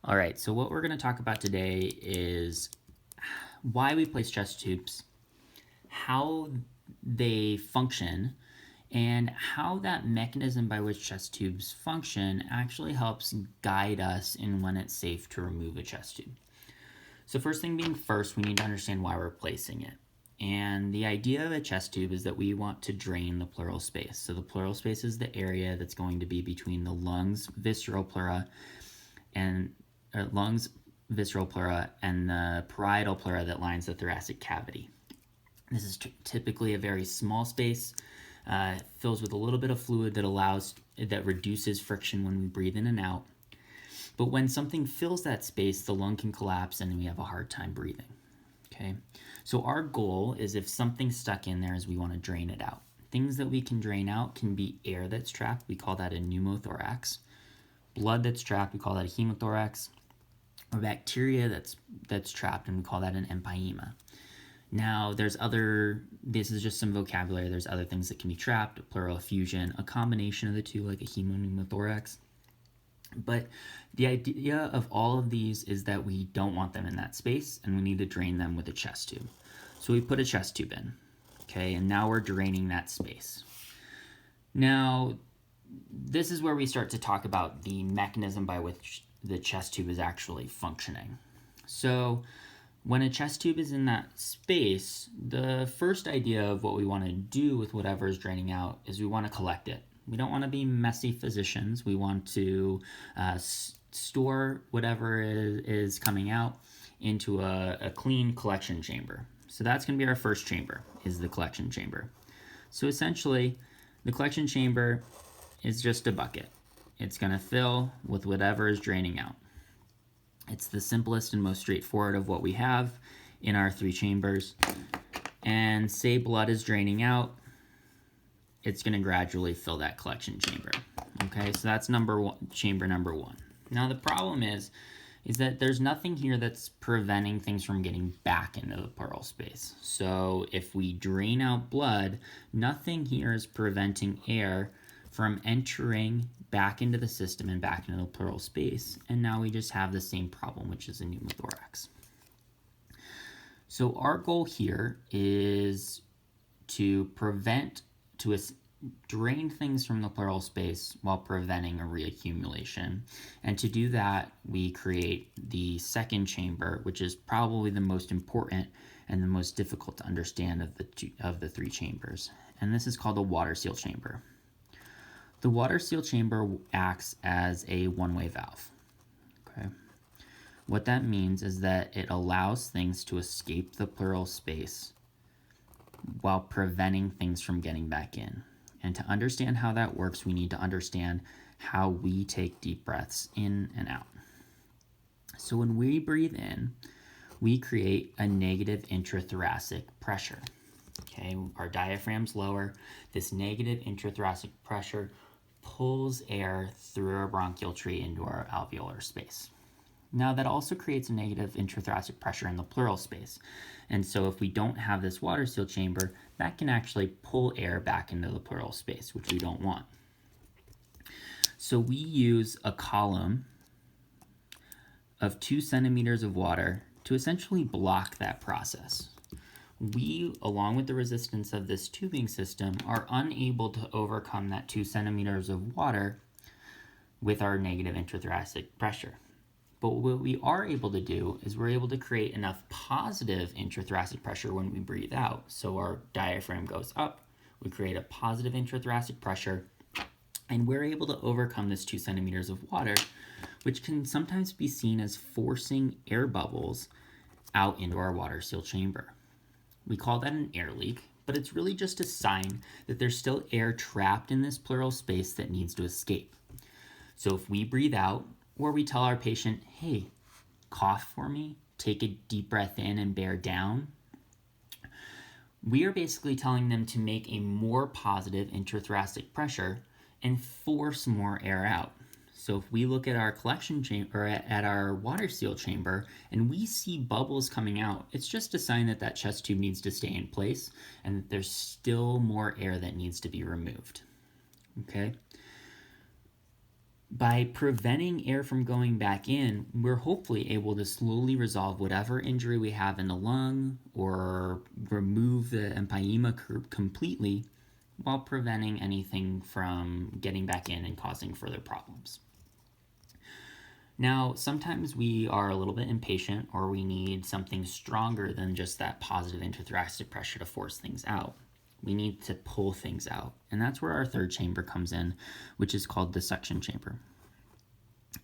All right, so what we're going to talk about today is why we place chest tubes, how they function, and how that mechanism by which chest tubes function actually helps guide us in when it's safe to remove a chest tube. So first thing being first, we need to understand why we're placing it. And the idea of a chest tube is that we want to drain the pleural space. So the pleural space is the area that's going to be between the lungs, visceral pleura, and visceral pleura and the parietal pleura that lines the thoracic cavity. This is typically a very small space, fills with a little bit of fluid that reduces friction when we breathe in and out. But when something fills that space, the lung can collapse and we have a hard time breathing. Okay, so our goal is if something's stuck in there is we want to drain it out. Things that we can drain out can be air that's trapped, we call that a pneumothorax. Blood that's trapped, we call that a hemothorax. Or bacteria that's trapped, and we call that an empyema. Now, this is just some vocabulary, there's other things that can be trapped, a pleural effusion, a combination of the two, like a hemopneumothorax. But the idea of all of these is that we don't want them in that space, and we need to drain them with a chest tube. So we put a chest tube in, okay, and now we're draining that space. Now, this is where we start to talk about the mechanism by which the chest tube is actually functioning. So when a chest tube is in that space, the first idea of what we want to do with whatever is draining out is we want to collect it. We don't want to be messy physicians. We want to store whatever is coming out into a clean collection chamber. So that's going to be our first chamber, is the collection chamber. So essentially, the collection chamber is just a bucket. It's going to fill with whatever is draining out. It's the simplest and most straightforward of what we have in our three chambers. And say blood is draining out, it's going to gradually fill that collection chamber. Okay, so that's chamber number one. Now the problem is that there's nothing here that's preventing things from getting back into the pleural space. So if we drain out blood, nothing here is preventing air from entering back into the system and back into the pleural space. And now we just have the same problem, which is a pneumothorax. So our goal here is to drain things from the pleural space while preventing a reaccumulation. And to do that, we create the second chamber, which is probably the most important and the most difficult to understand of the three chambers. And this is called the water seal chamber. The water seal chamber acts as a one-way valve. Okay. What that means is that it allows things to escape the pleural space while preventing things from getting back in. And to understand how that works, we need to understand how we take deep breaths in and out. So when we breathe in, we create a negative intrathoracic pressure. Okay, our diaphragm's lower. This negative intrathoracic pressure pulls air through our bronchial tree into our alveolar space. Now that also creates a negative intrathoracic pressure in the pleural space. And so if we don't have this water seal chamber, that can actually pull air back into the pleural space, which we don't want. So we use a column of 2 centimeters of water to essentially block that process. We, along with the resistance of this tubing system, are unable to overcome that 2 centimeters of water with our negative intrathoracic pressure. But what we are able to do is we're able to create enough positive intrathoracic pressure when we breathe out. So our diaphragm goes up, we create a positive intrathoracic pressure, and we're able to overcome this 2 centimeters of water, which can sometimes be seen as forcing air bubbles out into our water seal chamber. We call that an air leak, but it's really just a sign that there's still air trapped in this pleural space that needs to escape. So if we breathe out, or we tell our patient, hey, cough for me, take a deep breath in and bear down, we are basically telling them to make a more positive intrathoracic pressure and force more air out. So if we look at our collection chamber, at our water seal chamber, and we see bubbles coming out, it's just a sign that that chest tube needs to stay in place and that there's still more air that needs to be removed. Okay? By preventing air from going back in, we're hopefully able to slowly resolve whatever injury we have in the lung or remove the empyema completely while preventing anything from getting back in and causing further problems. Now, sometimes we are a little bit impatient or we need something stronger than just that positive intrathoracic pressure to force things out. We need to pull things out. And that's where our third chamber comes in, which is called the suction chamber.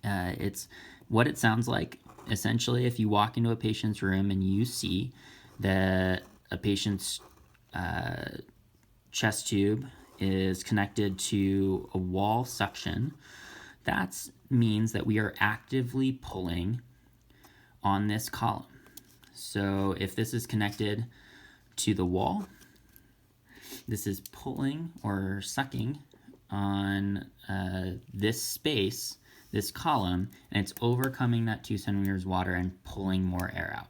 It's what it sounds like. Essentially, if you walk into a patient's room and you see that a patient's chest tube is connected to a wall suction, that means that we are actively pulling on this column. So if this is connected to the wall, this is pulling or sucking on this space, this column, and it's overcoming that 2 centimeters water and pulling more air out.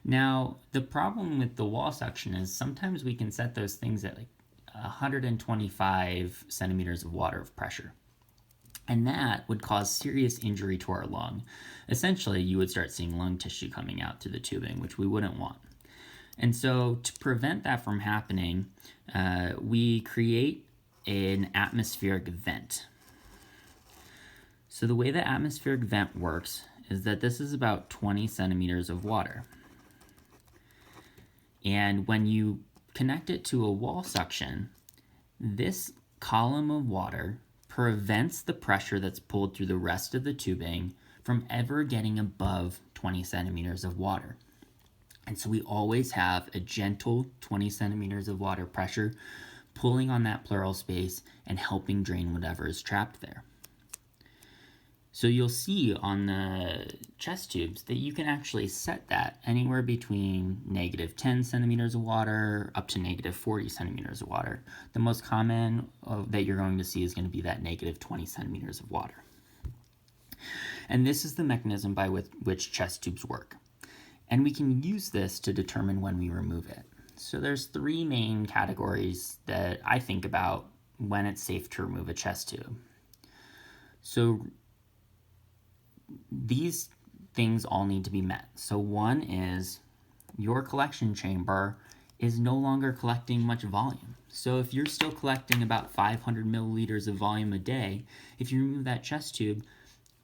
Now, the problem with the wall suction is sometimes we can set those things at like 125 centimeters of water of pressure. And that would cause serious injury to our lung. Essentially, you would start seeing lung tissue coming out through the tubing, which we wouldn't want. And so to prevent that from happening, we create an atmospheric vent. So the way the atmospheric vent works is that this is about 20 centimeters of water. And when you connect it to a wall suction, this column of water prevents the pressure that's pulled through the rest of the tubing from ever getting above 20 centimeters of water. And so we always have a gentle 20 centimeters of water pressure pulling on that pleural space and helping drain whatever is trapped there. So you'll see on the chest tubes that you can actually set that anywhere between negative 10 centimeters of water up to negative 40 centimeters of water. The most common that you're going to see is going to be that negative 20 centimeters of water. And this is the mechanism by which chest tubes work. And we can use this to determine when we remove it. So there's 3 main categories that I think about when it's safe to remove a chest tube. So these things all need to be met. So one is your collection chamber is no longer collecting much volume. So if you're still collecting about 500 milliliters of volume a day, if you remove that chest tube,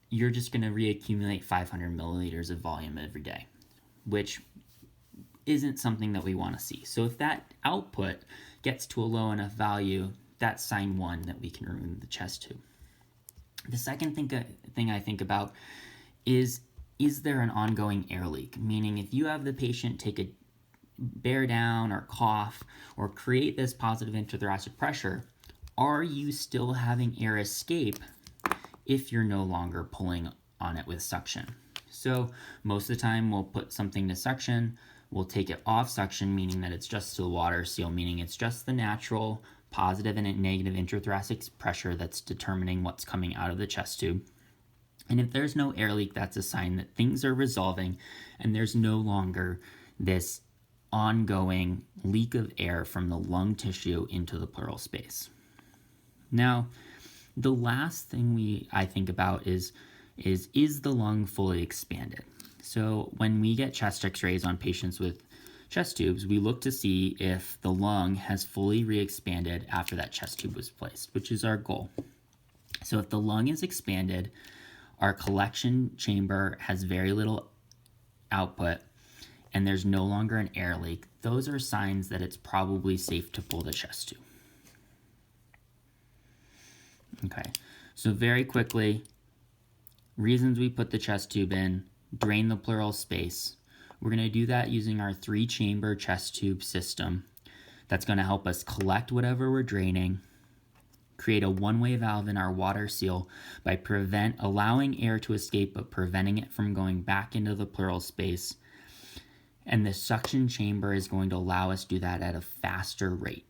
you're just going to reaccumulate 500 milliliters of volume every day, which isn't something that we want to see. So if that output gets to a low enough value, that's sign 1 that we can remove the chest tube. The second thing I think about is there an ongoing air leak? Meaning if you have the patient take a bear down or cough or create this positive intrathoracic pressure, are you still having air escape if you're no longer pulling on it with suction? So most of the time we'll put something to suction, we'll take it off suction, meaning that it's just still water seal, meaning it's just the natural positive and negative intrathoracic pressure that's determining what's coming out of the chest tube. And if there's no air leak, that's a sign that things are resolving and there's no longer this ongoing leak of air from the lung tissue into the pleural space. Now, the last thing I think about is the lung fully expanded? So when we get chest x-rays on patients with chest tubes, we look to see if the lung has fully re-expanded after that chest tube was placed, which is our goal. So if the lung is expanded, our collection chamber has very little output, and there's no longer an air leak, those are signs that it's probably safe to pull the chest tube. Okay, so very quickly, reasons we put the chest tube in: drain the pleural space. We're going to do that using our 3-chamber chest tube system. That's going to help us collect whatever we're draining, create a one-way valve in our water seal by allowing air to escape but preventing it from going back into the pleural space. And the suction chamber is going to allow us to do that at a faster rate.